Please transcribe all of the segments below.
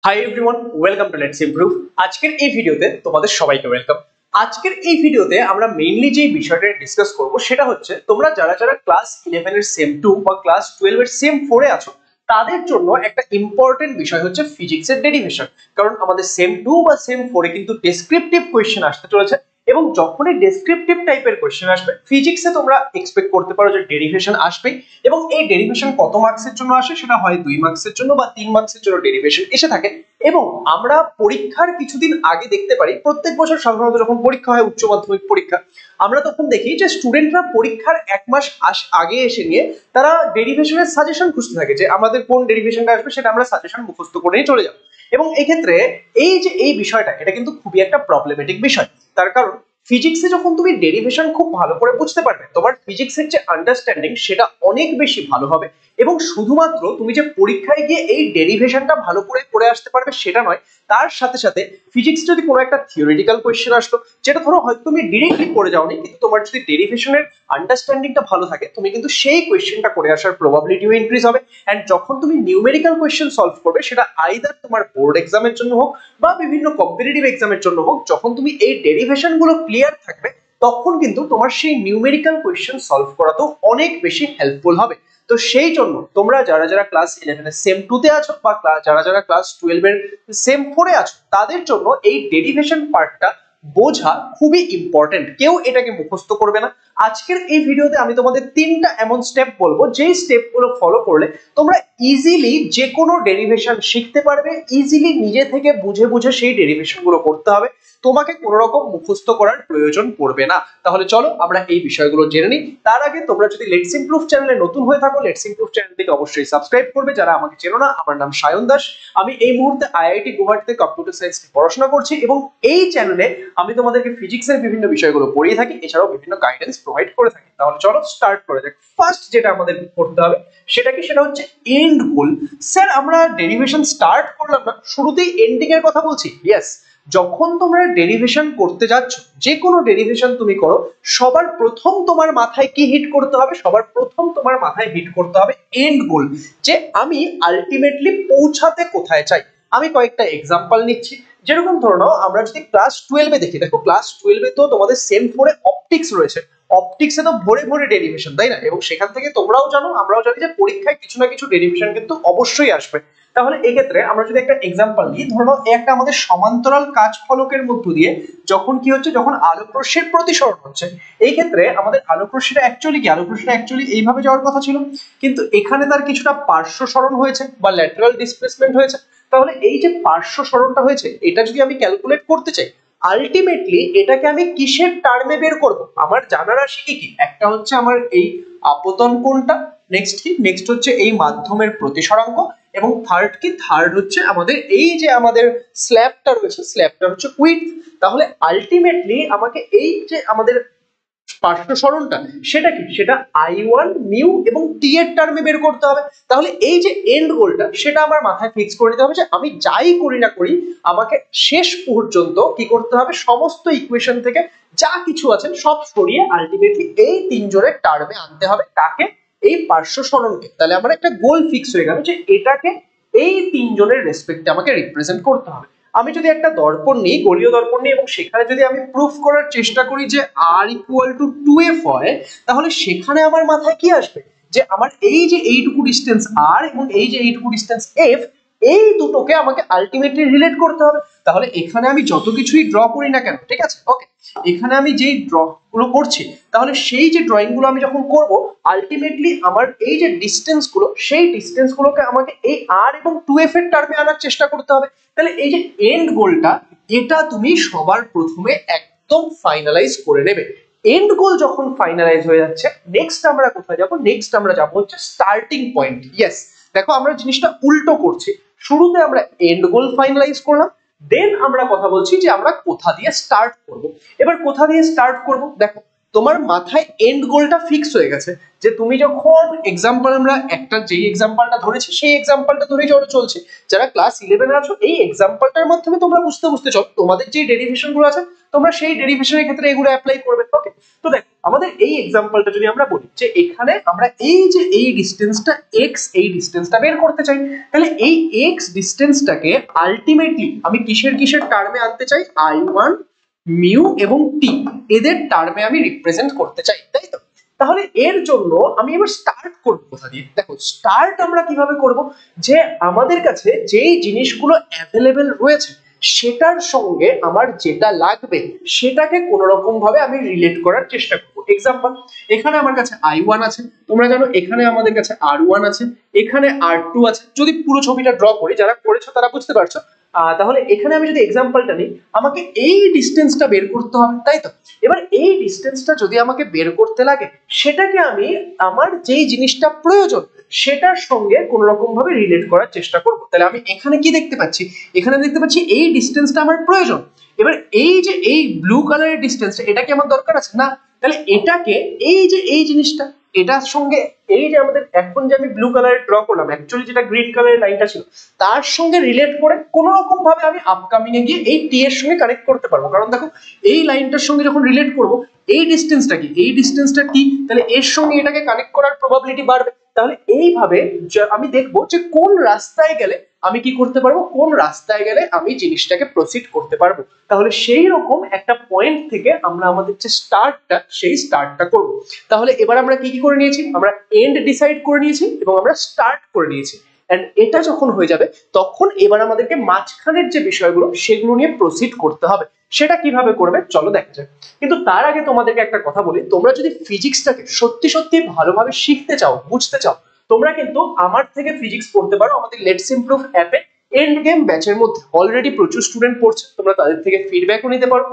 Hi everyone, welcome to let's improve. আজকের এই ভিডিওতে তোমাদের সবাইকে ওয়েলকাম। আজকের এই ভিডিওতে আমরা মেইনলি যে বিষয়টা ডিসকাস করব সেটা হচ্ছে তোমরা যারা যারা ক্লাস 11 এর সেম 2 বা ক্লাস 12 এর সেম 4 এ আছো তাদের জন্য একটা ইম্পর্টেন্ট বিষয় হচ্ছে ফিজিক্সের ডেরিভেশন। কারণ আমাদের সেম 2 বা সেম 4 এ কিন্তু ডেসক্রিপটিভ কোশ্চেন আসতে চলেছে এবং যখনই ডেসক্রিপটিভ টাইপের কোশ্চেন আসবে ফিজিক্সে তোমরা এক্সপেক্ট করতে পারো যে ডেরিভেশন আসবে। এবং এই ডেরিভেশন কত মার্কসের জন্য আসে সেটা হয় 2 মার্কসের জন্য বা 3 মার্কসের জন্য ডেরিভেশন এসে থাকে। এবং আমরা পরীক্ষার কিছুদিন আগে দেখতে পারি, প্রত্যেক বছর সাধারণত যখন পরীক্ষা হয় উচ্চ মাধ্যমিক পরীক্ষা, আমরা তখন দেখি যে স্টুডেন্টরা পরীক্ষার এক মাস আগে এসে নিয়ে তারা ডেরিভেশনের সাজেশন খুঁজতে থাকে যে আমাদের কোন ডেরিভেশনটা আসবে সেটা আমরা সাজেশন মুখস্থ করেই চলে যাব। এবং এক্ষেত্রে এই যে এই বিষয়টা এটা কিন্তু খুবই একটা প্রবলেমেটিক বিষয়। তার কারণ ফিজিক্সে যখন তুমি ডেরিভেশন খুব ভালো করে বুঝতে পারবে তোমার ফিজিক্সের যে আন্ডারস্ট্যান্ডিং সেটা অনেক বেশি ভালো হবে। এবং শুধুমাত্র তুমি যে পরীক্ষায় গিয়ে এই ডেরিভেশনটা ভালো করে পড়ে আসতে পারবে সেটা নয়, তার সাথে সাথে ফিজিক্স যদি কোনো একটা থিওরিটিক্যাল কোয়েশ্চেন আসলো যেটা ধরো হয়তো তুমি ডিরেক্টলি করে যাওনি, কিন্তু তোমার যদি ডেরিভেশনের আন্ডারস্ট্যান্ডিংটা ভালো থাকে তুমি কিন্তু সেই কোয়েশ্চেনটা করে আসার প্রবাবিলিটিও ইনক্রিজ হবে। এন্ড যখন তুমি নিউমেরিক্যাল কোয়েশ্চেন সলভ করবে সেটা আইদার তোমার বোর্ড এক্সামের জন্য হোক বা বিভিন্ন কম্পিটিটিভ এক্সামের জন্য হোক, যখন তুমি এই ডেরিভেশন গুলো ক্লিয়ার থাকবে তখন কিন্তু তোমার সেই নিউমেরিক্যাল কোয়েশ্চেন সলভ করাতেও অনেক বেশি হেল্পফুল হবে। তো সেই জন্য তোমরা যারা যারা ক্লাস 11 এর সেম 2 তে আছো বা যারা যারা ক্লাস 12 এর সেম 4 এ আছো তাদের জন্য এই ডেরিভেশন পার্টটা বোঝা খুবই ইম্পর্টেন্ট। কেউ এটাকে মুখস্থ করবে না। আজকের এই ভিডিওতে আমি তোমাদের তিনটা এমন স্টেপ বলবো যেই স্টেপগুলো ফলো করলে তোমরা ইজিলি যে কোনো ডেরিভেশন শিখতে পারবে, ইজিলি নিজে থেকে বুঝে বুঝে সেই ডেরিভেশন গুলো করতে হবে, তোমাকে কোনো রকম মুখস্থ করার প্রয়োজন পড়বে না। তাহলে চলো আমরা এই বিষয়গুলো জেনে নিই। তার আগে তোমরা যদি লেটস ইমপ্রুভ চ্যানেলে নতুন হয়ে থাকো লেটস ইমপ্রুভ চ্যানেলটিকে অবশ্যই সাবস্ক্রাইব করবে। যারা আমাকে চেনো না, আমার নাম সায়ন দাস, আমি এই মুহূর্তে আইআইটি গুয়াহাটিতে কম্পিউটার সায়েন্স নিয়ে পড়াশোনা করছি এবং এই চ্যানেলে আমি তোমাদেরকে ফিজিক্সের বিভিন্ন বিষয়গুলো পড়িয়ে থাকি, এছাড়াও বিভিন্ন গাইডেন্স প্রোভাইড করে থাকি। তাহলে চলো স্টার্ট করে যাক। ফার্স্ট যেটা আমাদের করতে হবে সেটা কি, সেটা হচ্ছে এন্ড গোল। স্যার আমরা ডেরিভেশন স্টার্ট করলাম না, শুরুতেই এন্ডিং এর কথা বলছি। ইয়েস, যখন তোমরা ডেরিভেশন করতে যাচ্ছ, যে কোনো ডেরিভেশন তুমি করো, সবার প্রথম তোমার মাথায় কি হিট করতে হবে? সবার প্রথম তোমার মাথায় হিট করতে হবে এন্ড গোল, যে আমি আলটিমেটলি পৌঁছাতে কোথায় চাই। আমি কয়েকটা এক্সাম্পল নিচ্ছি। যেরকম ধরে নাও আমরা যদি ক্লাস 12 এ দেখি, দেখো ক্লাস 12 এ তো তোমাদের সেম 4 এ অপটিক্স রয়েছে। অপটিক্সে তো ভরে ভরে ডেরিভেশন, তাই না? এবং সেখান থেকে তোমরাও জানো আমরাও জানি যে পরীক্ষায় কিছু না কিছু ডেরিভেশন কিন্তু অবশ্যই আসবে। তাহলে এক্ষেত্রে আমরা যদি একটা এক্সাম্পল নিই, ধরো একটা আমাদের সমান্তরাল কাচ ফলকের মধ্য দিয়ে যখন কি হচ্ছে, যখন আলোক রশ্মির প্রতিসরণ হচ্ছে, এই ক্ষেত্রে আমাদের আলোক রশ্মিটা অ্যাকচুয়ালি কি, আলোক রশ্মিটা অ্যাকচুয়ালি এইভাবে যাওয়ার কথা ছিল, কিন্তু এখানে তার কিছুটা পার্শ্ব সরণ হয়েছে বা ল্যাটারাল ডিসপ্লেসমেন্ট হয়েছে। তাহলে এই যে পার্শ্ব সরণটা হয়েছে এটা যদি আমি ক্যালকুলেট করতে চাই, আলটিমেটলি এটাকে আমি কিসের টার্মে বের করব? আমার জানা রাশি কি কি? একটা হচ্ছে আমার এই আপতন কোণটা, নেক্সট কি, নেক্সট হচ্ছে এই মাধ্যমের প্রতিসরাঙ্ক, এবং থার্ড কি, থার্ড হচ্ছে আমাদের এই যে আমাদের স্ল্যাবটা রয়েছে, স্ল্যাবটা হচ্ছে উইডথ। তাহলে আলটিমেটলি আমাকে এই যে আমাদের পার্শ্ব সরণটা সেটা কি, সেটা I1 মিউ এবং টি এর টার্মে বের করতে হবে। তাহলে এই যে এন্ড গোলটা সেটা আমার মাথায় ফিক্স করে নিতে হবে যে আমি যাই করি না করি আমাকে শেষ পর্যন্ত কি করতে হবে, সমস্ত ইকুয়েশন থেকে যা কিছু আছে সব সরিয়ে আলটিমেটলি এই তিনজনের টার্মে আনতে হবে। কাকে? এই পার্শ্ব সরণকে। তাহলে আমার একটা গোল ফিক্স হয়ে গেল যে এটাকে এই তিনজনের রেসপেক্টে আমাকে রিপ্রেজেন্ট করতে হবে। আমি যদি একটা দর্পণ নিই, গোলীয় দর্পণ নিই, এবং সেখানে যদি আমি প্রুফ করার চেষ্টা করি যে r ইকুয়াল টু 2f হয়, তাহলে সেখানে আমার মাথায় কি আসবে, যে আমার এই যে এইটুকু ডিস্টেন্স r এবং এই যে এইটুকু ডিস্টেন্স f, এই দুটোকে আমাকে আলটিমেটলি রিলেট করতে হবে। তাহলে এখানে আমি যত কিছুই ড্র করি না কেন, ঠিক আছে, ওকে, এখানে আমি যেই ড্র গুলো করছি, তাহলে সেই যে ড্রয়িং গুলো আমি যখন করব আলটিমেটলি আমার এই যে ডিস্টেন্স গুলো, সেই ডিস্টেন্স গুলোকে আমাকে এই r এবং 2f এর টার্মে আনার চেষ্টা করতে হবে। তাহলে এই যে এন্ড গোলটা, এটা তুমি সবার প্রথমে একদম ফাইনালাইজ করে নেবে। এন্ড গোল যখন ফাইনালাইজ হয়ে যাচ্ছে, নেক্সট আমরা কোথায় যাব? নেক্সট আমরা যাব হচ্ছে স্টার্টিং পয়েন্ট। ইয়েস, দেখো আমরা জিনিসটা উল্টো করছি। শুরুতে আমরা এন্ড গোল ফাইনালাইজ করলাম, দেন আমরা কথা বলছি যে আমরা কোথা দিয়ে স্টার্ট করব। এবার কোথা দিয়ে স্টার্ট করব, দেখো তোমার মাথায় এন্ড গোলটা ফিক্স হয়ে গেছে, যে তুমি যখন এক্সাম্পল, আমরা একটা যেই এক্সাম্পলটা ধরেছি সেই এক্সাম্পলটা ধরেই চলছে। যারা ক্লাস 11 আছো, এই এক্সাম্পলটার মাধ্যমে তোমরা বুঝতে চলো তোমাদের যে ডেরিভেশন গুলো আছে তোমরা সেই ডেরিভেশনের ক্ষেত্রে এগুলো অ্যাপ্লাই করবে। ওকে, তো দেখো আমাদের এই এক্সাম্পলটা যদি আমরা বলি, যে এখানে আমরা এই যে এই ডিসটেন্সটা এক্স, এই ডিসটেন্সটা বের করতে চাই, তাহলে এই এক্স ডিসটেন্সটাকে আলটিমেটলি আমি কিসের টার্মে আনতে চাই, I1 মিউ এবং টি, এদের টার্মে আমি রিপ্রেজেন্ট করতে চাই, তাই তো? তাহলে এর জন্য আমি এবার স্টার্ট করব কোথা দিয়ে? দেখো স্টার্ট আমরা কিভাবে করব, যে আমাদের কাছে যেই জিনিসগুলো অ্যাভেলেবেল রয়েছে সেটার সঙ্গে আমার যেটা লাগবে সেটাকে কোন রকম ভাবে আমি রিলেট করার চেষ্টা করব। এক্সাম্পল, এখানে আমার কাছে I1 আছে, তোমরা জানো এখানে আমাদের কাছে R1 আছে, এখানে R2 আছে। যদি পুরো ছবিটা ড্র করি, যারা করেছো তারা বুঝতে পারছো। তাহলে এখানে আমি যদি এক্সাম্পলটা নিই, আমাকে এই ডিসটেন্সটা বের করতে হবে, তাই তো? এবার এই ডিসটেন্সটা যদি আমাকে বের করতে লাগে, সেটাকে আমি আমার যেই জিনিসটা প্রয়োজন সেটার সঙ্গে কোন রকম ভাবে রিলেট করার চেষ্টা করব। তাহলে আমি এখানে কি দেখতে পাচ্ছি, এখানে দেখতে পাচ্ছি এই ডিসটেন্সটা আমার প্রয়োজন। এবার এই যে এই ব্লু কালারের ডিসটেন্সটা, এটা কি আমার দরকার আছে? না। তাহলে এটাকে এই যে এই জিনিসটা, এটার সঙ্গে এই যে আমাদের এখন যে আমি ব্লু কালারের ড্র করলাম, অ্যাকচুয়ালি যেটা গ্রিন কালারের লাইনটা ছিল তার সঙ্গে রিলেট করে কোন রকম ভাবে আমি আপকামিং এ গিয়ে এই টি এর সঙ্গে কানেক্ট করতে পারবো। কারণ দেখো এই লাইনটার সঙ্গে যখন রিলেট করব, এই ডিসটেন্সটা কি, এই ডিসটেন্সটা টি, তাহলে এর সঙ্গে এটাকে কানেক্ট করার প্রবাবিলিটি বাড়বে। তাহলে এইভাবে আমি দেখবো যে কোন রাস্তায় গেলে আমি কি করতে পারবো, কোন রাস্তায় গেলে আমি জিনিসটাকে প্রসিড করতে পারবো। তাহলে সেই রকম একটা পয়েন্ট থেকে আমরা আমাদের যে স্টার্টটা, সেই স্টার্টটা করব। তাহলে এবার আমরা কি করে নিয়েছি, আমরা এন্ড ডিসাইড করে নিয়েছি এবং আমরা স্টার্ট করে নিয়েছি। এন্ড এটা যখন হয়ে যাবে, তখন এবার আমাদেরকে মাঝখানের যে বিষয়গুলো সেগুলো নিয়ে প্রসিড করতে হবে। সেটা কিভাবে করবে চলো দেখা যাক। কিন্তু তার আগে তোমাদেরকে একটা কথা বলি, তোমরা যদি ফিজিক্সটাকে সত্যি ভালোভাবে শিখতে চাও, বুঝতে চাও, তোমরা কিন্তু আমার থেকে ফিজিক্স পড়তে পারো। আমাদের লেটস ইমপ্রুভ অ্যাপে এন্ড গেম ব্যাচের মধ্যে অলরেডি প্রচুর স্টুডেন্ট পড়ছে, তোমরা তাদের থেকে ফিডব্যাকও নিতে পারো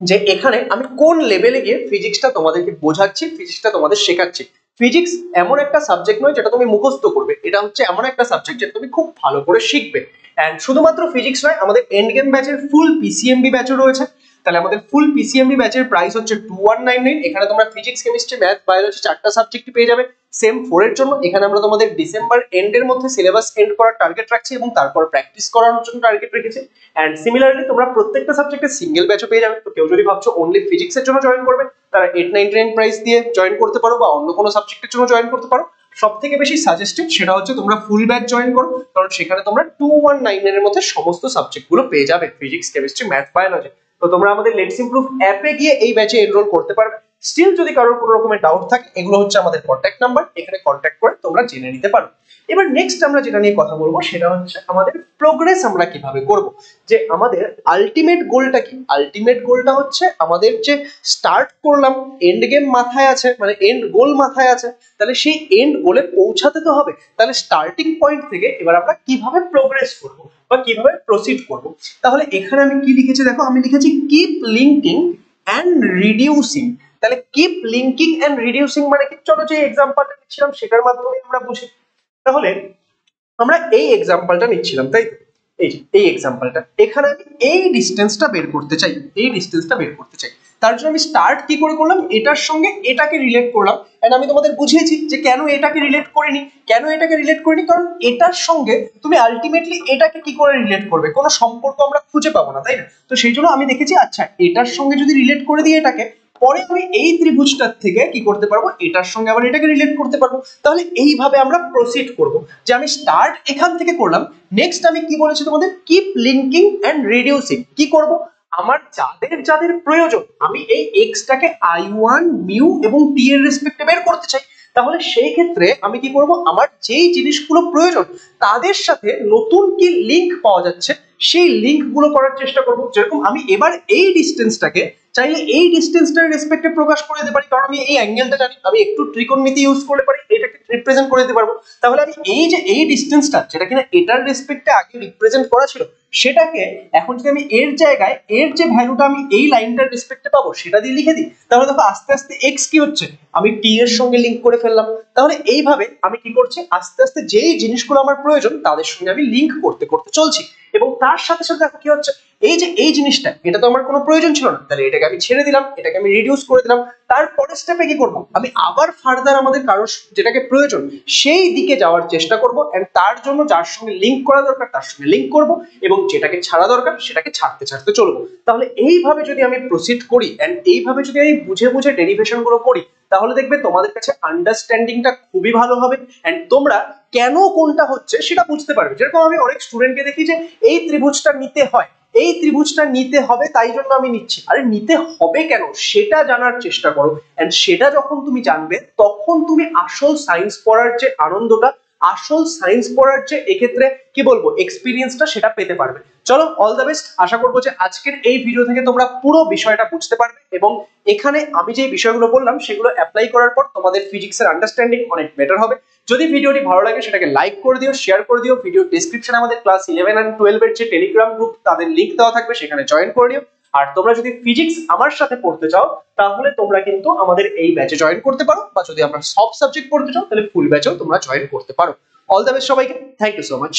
যে এখানে আমি কোন লেভেলে গিয়ে ফিজিক্সটা তোমাদেরকে বোঝাচ্ছি, ফিজিক্সটা তোমাদের শেখাচ্ছি। ফিজিক্স এমন একটা সাবজেক্ট নয় যেটা তুমি মুখস্থ করবে, এটা হচ্ছে এমন একটা সাবজেক্ট যেটা তুমি খুব ভালো করে শিখবে। এন্ড শুধুমাত্র ফিজিক্স নয়, আমাদের এন্ড গেম ব্যাচের ফুল পিসিএমবি ব্যাচও রয়েছে। তাহলে আমাদের ফুল পিসিএমবি ব্যাচের প্রাইস হচ্ছে 2199। এখানে তোমরা ফিজিক্স, কেমিস্ট্রি, ম্যাথ, বায়োলজি চারটা সাবজেক্ট পেয়ে যাবে সেম 4 এর জন্য। এখানে আমরা তোমাদের ডিসেম্বর এন্ডের মধ্যে সিলেবাস এন্ড করার টার্গেট রাখছি এবং তারপর প্র্যাকটিস করানোর জন্য টার্গেট রেখেছি। এন্ড সিমিলারলি তোমরা প্রত্যেকটা সাবজেক্টে সিঙ্গেল ব্যাচও পেয়ে যাবে। তো কেউ যদি ভাবছো অনলি ফিজিক্স এর জন্য জয়েন করবে, তারা 899 প্রাইস দিয়ে জয়েন করতে পারো, বা অন্য কোনো সাবজেক্টের জন্য জয়েন করতে পারো। সব থেকে বেশি সাজেস্টেড সেটা হচ্ছে তোমরা ফুল ব্যাচ জয়েন করো, কারণ সেখানে তোমরা 219 এর মধ্যে সমস্ত সাবজেক্ট গুলো পেয়ে যাবে, ফিজিক্স, কেমিস্ট্রি, ম্যাথ, বায়োলজি। তো তোমরা আমাদের লেটস ইমপ্রুভ অ্যাপে গিয়ে এই ব্যাচে এনরোল করতে পারবে। স্টিল যদি কারোর কোনো রকমের ডাউট থাকে, এগুলো হচ্ছে আমাদের কন্ট্যাক্ট নাম্বার, এখানে কন্ট্যাক্ট করে তোমরা জেনে নিতে পারো। এবার নেক্সট আমরা যেটা নিয়ে কথা বলবো সেটা হচ্ছে আমাদের প্রোগ্রেস আমরা কিভাবে করব, যে আমাদের আলটিমেট গোলটা কি। আলটিমেট গোলটা হচ্ছে আমাদের যে স্টার্ট করলাম, এন্ড গেম মাথায় আছে, মানে এন্ড গোল মাথায় আছে, তাহলে সেই এন্ড গোলে পৌঁছাতে তো হবে। তাহলে স্টার্টিং পয়েন্ট থেকে এবার আমরা কিভাবে প্রোগ্রেস করব বা কিভাবে প্রসিড করব। তাহলে এখানে আমি কি লিখেছি দেখো, আমি লিখেছি কিপ লিঙ্কিং এন্ড রিডিউসিং। তাহলে কিপ লিঙ্কিং এন্ড রিডিউসিং মানে কি, চলো যে এক্সাম্পলটা দিচ্ছিলাম সেটার মাধ্যমে আমরা বুঝি। তাহলে আমরা এই এক্সাম্পলটা নিচ্ছিলাম, তাই তো? এই যে এই এক্সাম্পলটা, এখানে আমি এই ডিসটেন্সটা বের করতে চাই, এই ডিসটেন্সটা বের করতে চাই। তার জন্য আমি স্টার্ট কি করে করলাম, এটার সঙ্গে এটাকে রিলেট করলাম। এন্ড আমি তোমাদের বুঝিয়েছি যে কেন এটাকে রিলেট করিনি, কারণ এটার সঙ্গে তুমি আলটিমেটলি এটাকে কি করে রিলেট করবে, কোনো সম্পর্ক আমরা খুঁজে পাবো না, তাই না? তো সেই জন্য আমি দেখেছি আচ্ছা এটার সঙ্গে যদি রিলেট করে দিই এটাকে, পরে আমি এই ত্রিভুজটার থেকে কি করতে পারবো, এটার সঙ্গে আবার এটাকে রিলেট করতে পারবো। তাহলে এইভাবে আমরা প্রসিড করব, যে আমি স্টার্ট এখান থেকে করলাম। নেক্সট আমি কি বলেছি তোমাদের, কিপ লিঙ্কিং এন্ড রিডিউসিং। কি করব, আমার যাদের প্রয়োজন, আমি এই এক্সটাকে I1 মিউ এবং টি এর রেসপেক্টে বের করতে চাই। তাহলে সেই ক্ষেত্রে আমি কি করব, আমার যেই জিনিসগুলো প্রয়োজন তাদের সাথে নতুন কি লিংক পাওয়া যাচ্ছে সেই লিংক গুলো করার চেষ্টা করব। যেরকম আমি এবার এই ডিসটেন্সটাকে চাইলে এই ডিসটেন্সটার রেসপেক্টে প্রকাশ করে দিতে পারি, কারণ আমি এই অ্যাঙ্গেলটা জানি, আমি একটু ত্রিকোণমিতি ইউজ করতে পারি, এটাকে রিপ্রেজেন্ট করে দিতে পারবো। তাহলে আমি এই যে এই ডিসটেন্সটা, যেটা কিনা এটার রেসপেক্টে আগে রিপ্রেজেন্ট করা ছিল, সেটাকে এখন যদি আমি এর জায়গায় এর যে ভ্যালুটা আমি এই লাইনটার রেসপেক্টে পাবো সেটা দিয়ে লিখে দিই, তাহলে দেখো আস্তে আস্তে এক্স কি হচ্ছে, আমি টি এর সঙ্গে লিংক করে ফেললাম। তাহলে এইভাবে আমি কি করছি, আস্তে আস্তে যেই জিনিসগুলো আমার প্রয়োজন তাদের সঙ্গে আমি লিংক করতে করতে চলছি। এবং তার সাথে সাথে দেখো কি হচ্ছে, এই জিনিসটা এটা তো আমার কোনো প্রয়োজন ছিল না, তাহলে এটাকে আমি ছেড়ে দিলাম, এটাকে আমি রিডিউস করে দিলাম। তারপরের স্টেপে কি করব, আমি আবার ফার্দার আমাদের কারোর যেটাকে প্রয়োজন সেই দিকে যাওয়ার চেষ্টা করব, এন্ড তার জন্য যার সঙ্গে লিঙ্ক করা দরকার তার সঙ্গে লিঙ্ক করব, এবং যেটাকে ছাড়া দরকার সেটাকে ছাড়তে ছাড়তে চলবো। তাহলে এইভাবে যদি আমি প্রসিড করি এন্ড এইভাবে যদি আমি বুঝে বুঝে ডেরিভেশন গুলো করি, তাহলে দেখবে তোমাদের কাছে আন্ডারস্ট্যান্ডিংটা খুবই ভালো হবে, এন্ড তোমরা কেন কোনটা হচ্ছে সেটা বুঝতে পারবে। যেরকম আমি অনেক স্টুডেন্টকে দেখি যে এই ত্রিভুজটা নিতে হয়, এই ত্রিভুজটা নিতে হবে তাই জন্য আমি নিচ্ছি। আরে নিতে হবে কেন সেটা জানার চেষ্টা করো, এন্ড সেটা যখন তুমি জানবে তখন তুমি আসল সায়েন্স পড়ার যে আনন্দটা, আসল সায়েন্স পড়ার যে এক্ষেত্রে কি বলবো এক্সপিরিয়েন্সটা সেটা পেতে পারবে। চলো, অল দ্য বেস্ট। আশা করবো যে আজকের এই ভিডিও থেকে তোমরা পুরো বিষয়টা বুঝতে পারবে, এবং এখানে আমি যে বিষয়গুলো বললাম সেগুলো অ্যাপ্লাই করার পর তোমাদের ফিজিক্সের আন্ডারস্ট্যান্ডিং অনেক বেটার হবে। যদি ভিডিওটি ভালো লাগে সেটাকে লাইক করে দিও, শেয়ার করে দিও। ভিডিও ডেসক্রিপশনে আমাদের ক্লাস 11 এন্ড 12 এর যে টেলিগ্রাম গ্রুপ তাদের লিংক দেওয়া থাকবে, সেখানে জয়েন করে নিও। আর তোমরা যদি ফিজিক্স আমার সাথে পড়তে চাও তাহলে তোমরা কিন্তু আমাদের এই ব্যাচে জয়েন করতে পারো, বা যদি আমরা সব সাবজেক্ট পড়তে চাও তাহলে ফুল ব্যাচেও তোমরা জয়েন করতে পারো। অল দ্য বেস্ট সবাইকে, থ্যাংক ইউ সো মাচ।